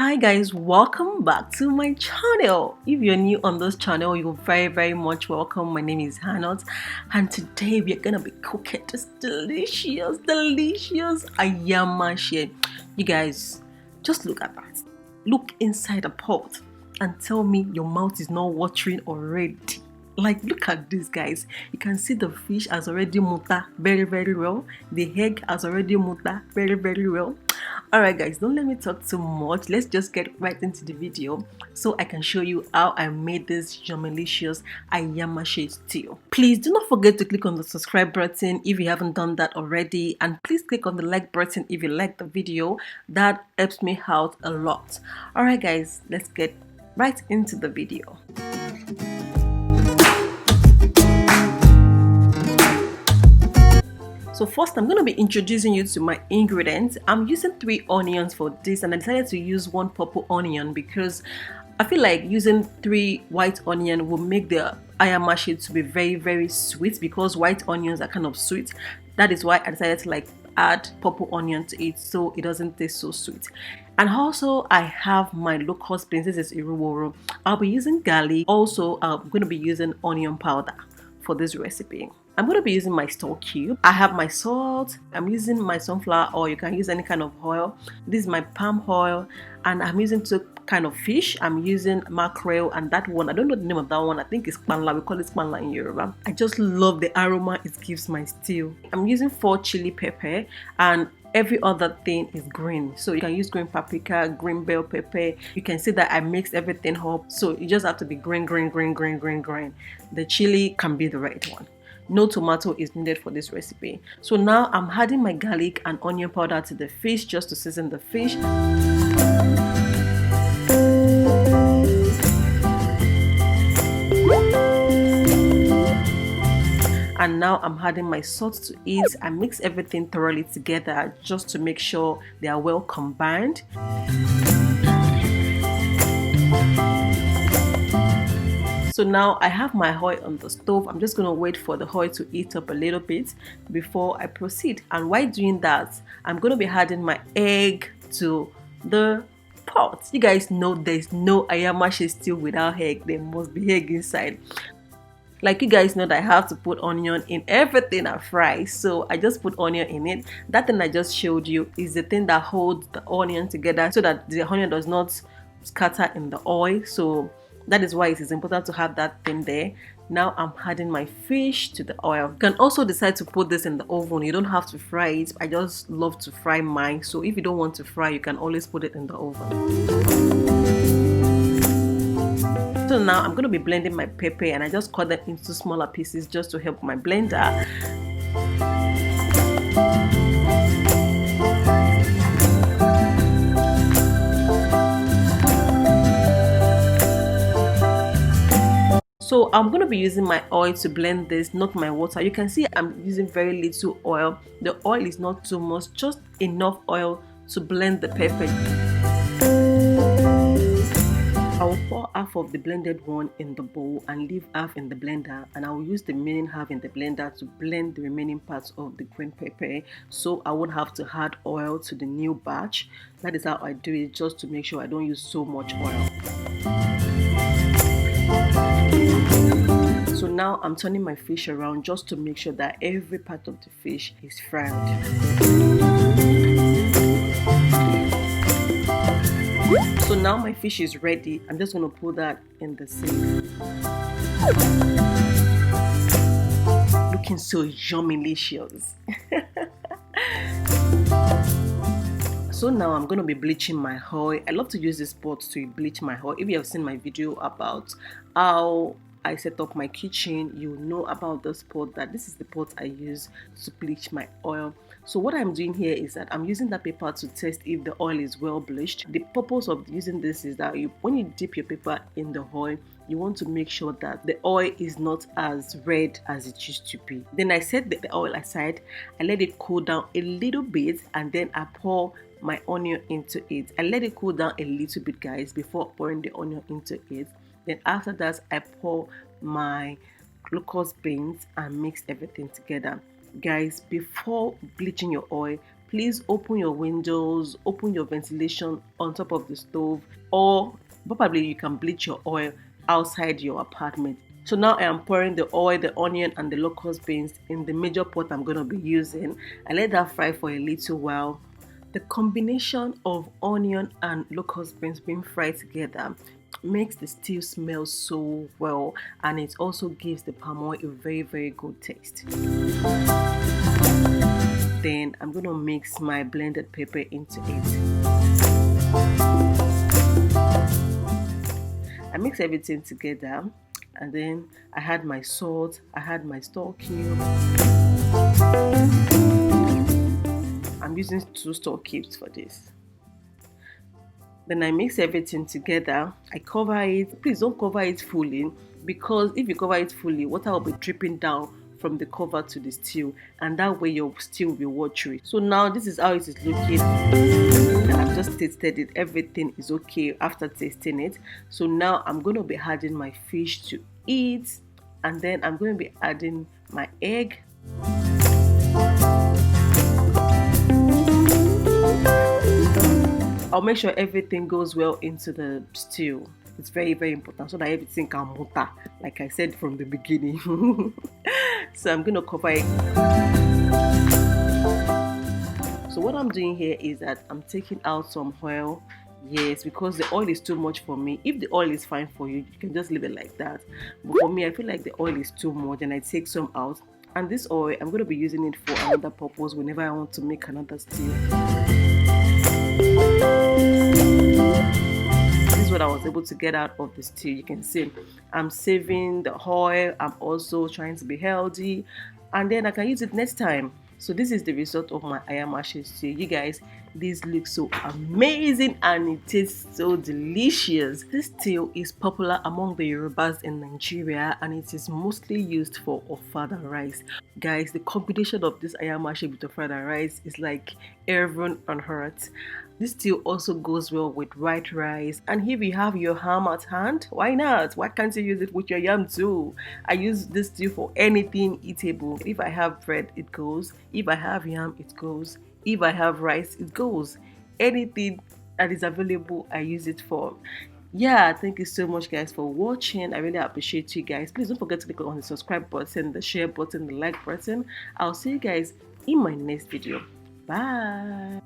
Hi guys, welcome back to my channel. If you're new on this channel, you're very much welcome. My name is Hannah, and today we're gonna be cooking this delicious Ayamase. You guys, just look at that. Look inside the pot and tell me your mouth is not watering already. Like, look at this, guys. You can see the fish has already muta very well. The egg has already muta very well. Alright guys, don't let me talk too much. Let's just get right into the video so I can show you how I made this delicious Ayamase stew. Please do not forget to click on the subscribe button if you haven't done that already, and please click on the like button if you like the video. That helps me out a lot. Alright guys, let's get right into the video. So first, I'm going to be introducing you to my ingredients. I'm using 3 onions for this, and I decided to use 1 purple onion because I feel like using 3 white onion will make the Ayamase to be very sweet, because white onions are kind of sweet. That is why I decided to add purple onion to it so it doesn't taste so sweet. And also I have my local beans. This is Iruworo. I'll be using garlic. Also, I'm going to be using onion powder for this recipe. I'm going to be using my store cube. I have my salt. I'm using my sunflower oil. You can use any kind of oil. This is my palm oil, and I'm using 2 kind of fish. I'm using mackerel, and that one, I don't know the name of that one. I think it's kpanla. We call it kpanla in Yoruba. I just love the aroma it gives my stew. I'm using 4 chili pepper, and every other thing is green, so you can use green paprika, green bell pepper. You can see that I mixed everything up, so you just have to be green. The chili can be the red one. No tomato is needed for this recipe. So now I'm adding my garlic and onion powder to the fish just to season the fish. And now I'm adding my salt to it. I mix everything thoroughly together just to make sure they are well combined. So now I have my oil on the stove. I'm just going to wait for the oil to heat up a little bit before I proceed. And while doing that, I'm going to be adding my egg to the pot. You guys know there's no Ayamase stew without egg. There must be egg inside. Like, you guys know that I have to put onion in everything I fry, so I just put onion in it. That thing I just showed you is the thing that holds the onion together so that the onion does not scatter in the oil. So that is why it is important to have that thing there. Now I'm adding my fish to the oil. You can also decide to put this in the oven. You don't have to fry it. I just love to fry mine, so if you don't want to fry, you can always put it in the oven. So now I'm going to be blending my pepper, and I just cut them into smaller pieces just to help my blender. So I'm going to be using my oil to blend this, not my water. You can see I'm using very little oil. The oil is not too much, just enough oil to blend the pepper. I will pour half of the blended one in the bowl and leave half in the blender, and I will use the remaining half in the blender to blend the remaining parts of the green pepper, so I won't have to add oil to the new batch. That is how I do it, just to make sure I don't use so much oil. So now I'm turning my fish around just to make sure that every part of the fish is fried. So now my fish is ready. I'm just going to put that in the sink. Looking so yummy-licious. So now I'm going to be bleaching my oil. I love to use this pot to bleach my oil. If you have seen my video about how I set up my kitchen, you know about this pot, that this is the pot I use to bleach my oil. So what I'm doing here is that I'm using that paper to test if the oil is well bleached. The purpose of using this is that when you dip your paper in the oil, you want to make sure that the oil is not as red as it used to be. Then I set the oil aside, I let it cool down a little bit, and then I pour my onion into it. I let it cool down a little bit, guys, before pouring the onion into it. Then after that, I pour my locust beans and mix everything together. Guys, before bleaching your oil, please open your windows, open your ventilation on top of the stove, or probably you can bleach your oil outside your apartment. So now I am pouring the oil, the onion, and the locust beans in the major pot I'm going to be using. I let that fry for a little while. The combination of onion and locust beans being fried together makes the stew smell so well, and it also gives the palm oil a very good taste. Then I'm going to mix my blended pepper into it. I mix everything together, and then I had my salt, I had my store cube. I'm using 2 store cubes for this. Then I mix everything together. I cover it. Please don't cover it fully, because if you cover it fully, water will be dripping down from the cover to the stew, and that way your stew will be watery. So now this is how it is looking, and I've just tasted it. Everything is okay after tasting it. So now I'm going to be adding my fish to it, and then I'm going to be adding my egg. I'll make sure everything goes well into the stew. It's very important so that everything can muta, like I said from the beginning. So I'm going to cover it. So what I'm doing here is that I'm taking out some oil. Yes, because the oil is too much for me. If the oil is fine for you, you can just leave it like that. But for me, I feel like the oil is too much, and I take some out. And this oil, I'm going to be using it for another purpose whenever I want to make another stew. This is what I was able to get out of the stew. You can see I'm saving the oil. I'm also trying to be healthy, and then I can use it next time. So this is the result of my Ayamase stew. You guys, this looks so amazing and it tastes so delicious. This stew is popular among the Yorubas in Nigeria, and it is mostly used for Ofada rice. Guys, the combination of this Ayamase with Ofada rice is like heaven on earth. This stew also goes well with white rice, and if you have your ham at hand, why not? Why can't you use it with your yam too? I use this stew for anything eatable. If I have bread, it goes. If I have yam, it goes. If I have rice, it goes. Anything that is available, I use it for. Yeah, thank you so much guys for watching. I really appreciate you guys. Please don't forget to click on the subscribe button, the share button, the like button. I'll see you guys in my next video. Bye.